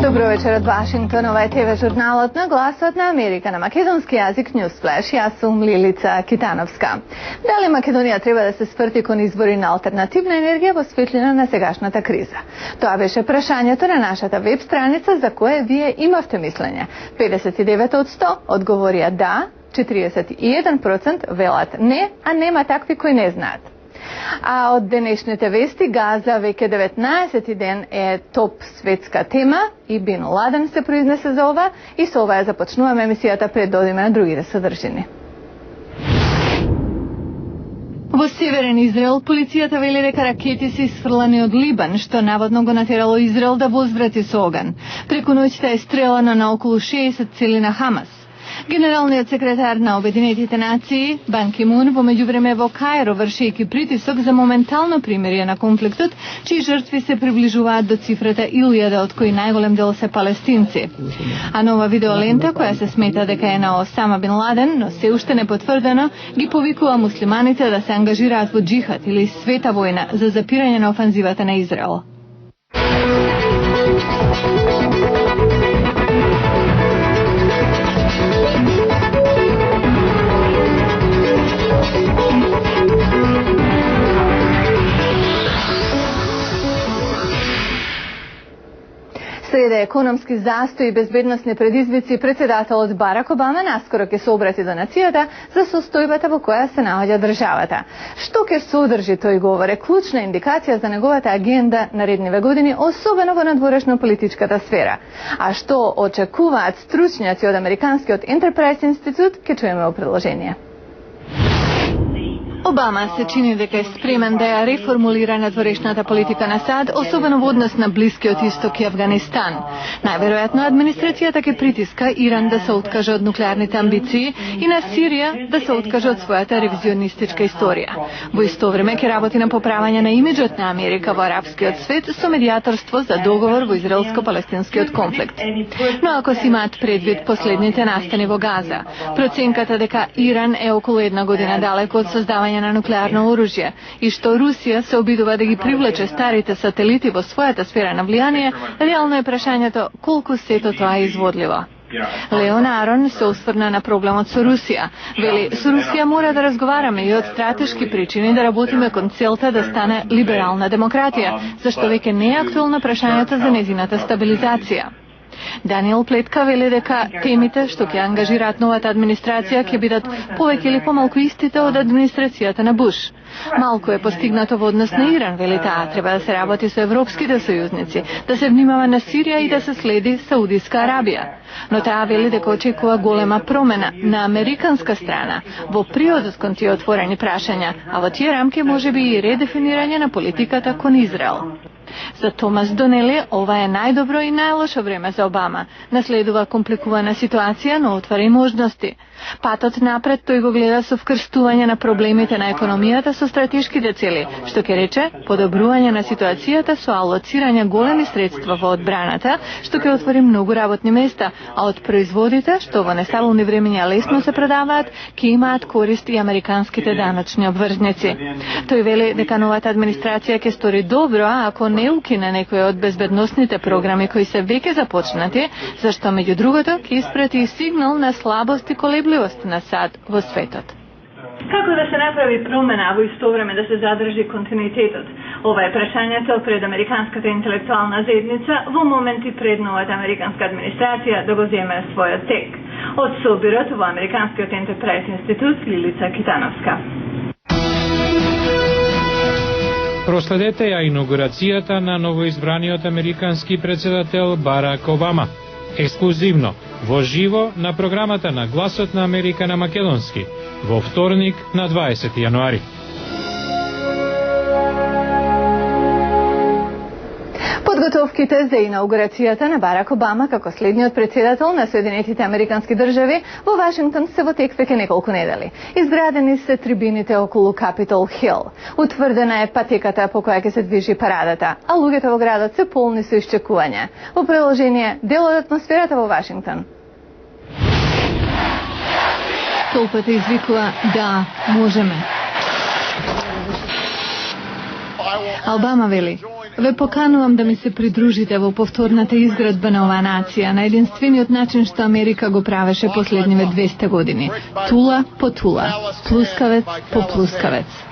Dobro večer od Vašingtona, ovaj TV žurnal na Glasotna Amerika na makedonski jezik Newsflash. Ja sam Lilica Kitanovska. Da li Македонија треба да се спрти кон избори на алтернативна енергија во светлина на сегашната криза? Тоа беше прашањето на нашата веб страница за кое вие имавте мислење. 59 од 100 одговорија да, 41% велат не, а нема такви кои не знаат. А од денешните вести, Газа веќе 19 ден е топ светска тема и Бин Ладен се произнесе за ова и со ова ја започнуваме емисијата пред да одиме на другите содржини. Во северен Израел, полицијата вели дека ракети се исфрлани од Либан, што наводно го натерало Израел да возврати со оган. Преку ноќта е стрелано на околу 60 цели на Хамас. Генералниот секретар на Обединетите нации, Бан Ки Мун, во меѓувреме во Кајро, вршејќи притисок за моментално примирие на конфликтот, чии жртви се приближуваат до цифрата 1000, од кои најголем дел се палестинци. А нова видеолента, која се смета дека е на Осама Бин Ладен, но се уште не потврдено, ги повикува муслиманите да се ангажираат во джихад или света војна за запирање на офанзивата на Израел. Следе економски застој и безбедносни предизвици, председателот Барак Обама наскоро ќе се обрати до нацијата за состојбата во која се наоѓа државата. Што ќе содржи тој говор е клучна индикација за неговата агенда наредниве години, особено во надворешно-политичката сфера. А што очекуваат стручњаци од Американскиот Enterprise Институт, ќе чуеме во приложение. Обама се чини дека е спремен да ја реформулира надворешната политика на САД, особено во однос на Блискиот Исток и Авганистан. Најверојатно администрацијата ќе притиска Иран да се откаже од нуклеарните амбиции и на Сирија да се откаже од својата ревизионистичка историја. Во исто време ќе работи на поправање на имиджот на Америка во арапскиот свет со медијаторство за договор во израелско-палестинскиот конфликт. Но ако си имаат предвид последните настани во Газа, проценката дека Иран е околу една година далеко од создавање на нуклеарно оружје и што Русија се обидува да ги привлече старите сателити во својата сфера на влијание, реално е прашањето колку сето тоа е изводливо. Леон Арон се осврна на проблемот со Русија. Вели, со Русија мора да разговараме и од стратешки причини да работиме кон целта да стане либерална демократија, зашто веќе не е актуелно прашањето за незината стабилизација. Даниел Плетка вели дека темите што ќе ангажираат новата администрација ќе бидат повеќе или помалку истите од администрацијата на Буш. Малку е постигнато во однос на Иран, вели таа, треба да се работи со европските сојузници, да се внимава на Сирија и да се следи Саудиска Арабија. Но таа вели дека очекува голема промена на американска страна во приодот кон тие отворени прашања, а во тие рамки можеби и редефинирање на политиката кон Израел. За Томас Донели ова е најдобро и најлошо време за Обама. Наследува компликувана ситуација, но отвара и можности. Патот напред тој го гледа со вкрстување на проблемите на економијата со стратешките цели, што ќе рече подобрување на ситуацијата со алоцирање големи средства во одбраната, што ќе отвори многу работни места, а од производите, што во нестабилни времиња лесно се продаваат, ќе имаат корист и американските даночни обврзници. Тој вели дека новата администрација ќе стори добро ако не укине некои од безбедносните програми кои се веќе започнати, зашто меѓу другото ќе испрати и сигнал на слабост и колебливост на САД во светот. Како да се направи промена, во исто време да се задржи континуитетот? Ова е прашањето пред Американската интелектуална заедница во моменти пред новата американска администрација да го земе својот тек. Од собирот во Американскиот Enterprise Институт, Лилица Китановска. Проследете ја инаугурацијата на новоизбраниот американски председател Барак Обама. Ексклузивно, во живо на програмата на Гласот на Америка на македонски, во вторник на 20 јануари. Подготовките за инаугурацијата на Барак Обама како следниот председател на Соединетите Американски држави во Вашингтон се во тек веќе неколку недели. Изградени се трибините околу Capitol Hill. Утврдена е патеката по која ќе се движи парадата, а луѓето во градот се полни со исчекување. Во приложение дел од атмосферата во Вашингтон. Толпата извикува да можеме. Обама вели: Ве поканувам да ми се придружите во повторната изградба на оваа нација на единствениот начин што Америка го правеше последниве 200 години. Тула по тула, плускавец по плускавец.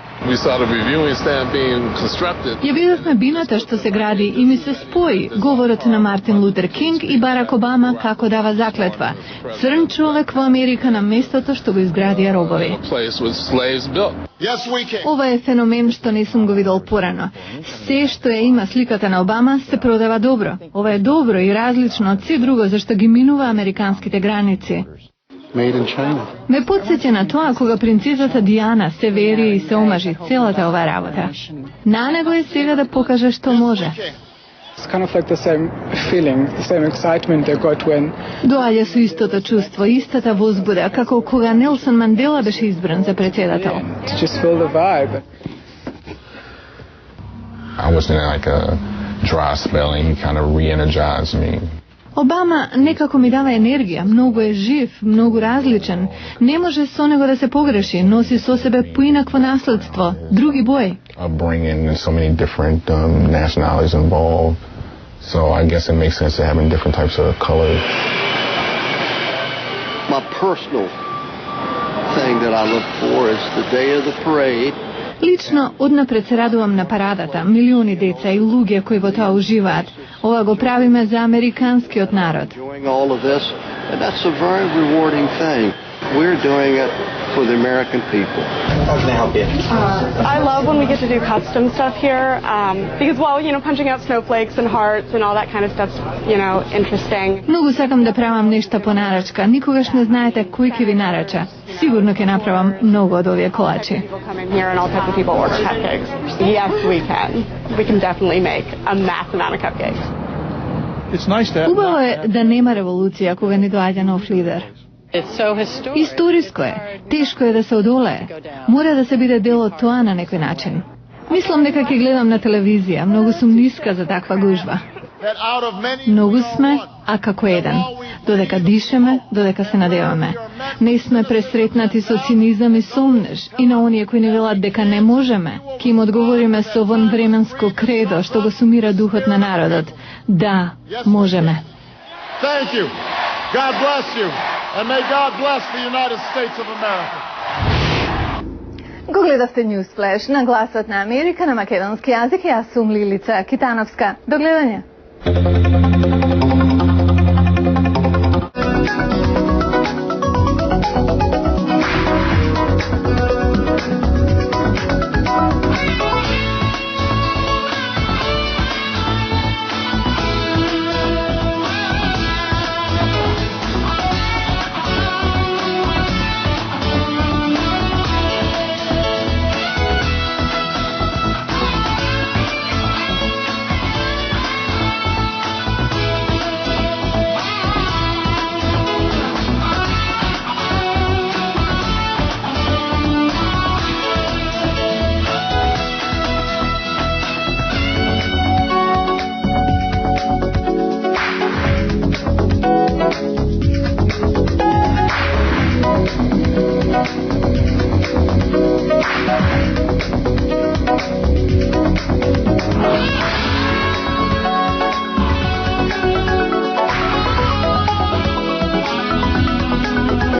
Ја видовме бината што се гради и ми се спои говорот на Мартин Лутер Кинг и Барак Обама како дава заклетва. Црн човек во Америка на местото што го изградија робови. Ова е феномен што не сум го видел порано. Се што ја има сликата на Обама се продава добро. Ова е добро и различно од се друго зашто ги минува американските граници. Ме подсеќа на тоа кога принцезата Диана се вери и се омажи целата ова работа. На него е сега да покаже што може. Доаѓа со истото чувство, истата возбуда, како кога Нелсон Мандела беше избран за председател. I was in like a dry spell and he kind of re-energized me. Обама некако ми дава енергија, многу е жив, многу различен. Не може со него да се погреши, носи со себе поинакво наследство, други бои. Bringing so many different nationalities involved, so I guess it makes sense to having different types of colors. My personal thing that I look for is the day of the parade. Лично однапред се радувам на парадата, милиони деца и луѓе кои во тоа уживаат. Ова го правиме за американскиот народ. We're doing it for the American people. How can I help you? I love when we get to do custom stuff here because, well, you know, punching out snowflakes and hearts and all that kind of stuff's, you know, interesting. Многу сакам да правам нешта по нарачка. Никогаш не знаете кој ќе ви нарача. Сигурно ќе направам многу од овие колачи. People come in here and all types of people order cupcakes. Yes, we can. We can definitely make a mass amount of cupcakes. Убаво е да нема револуција кога ни доаѓа нов лидер. Историско е, тешко е да се одолее. Мора да се биде дел од тоа на некој начин. Мислам дека ќе гледам на телевизија, многу сум ниска за таква гужва. Многу сме, а како еден. Додека дишеме, додека се надеваме. Не сме пресретнати со цинизам и сомнеж и на оние кои не велат дека не можеме. Ке им одговориме со вонвременско кредо што го сумира духот на народот. Да, можеме. Thank you. God bless you. And may God bless the United States of America. Го гледавте News Flash на гласот на Америка на македонски јазик. Јас сум Лилица Китановска. До гледање.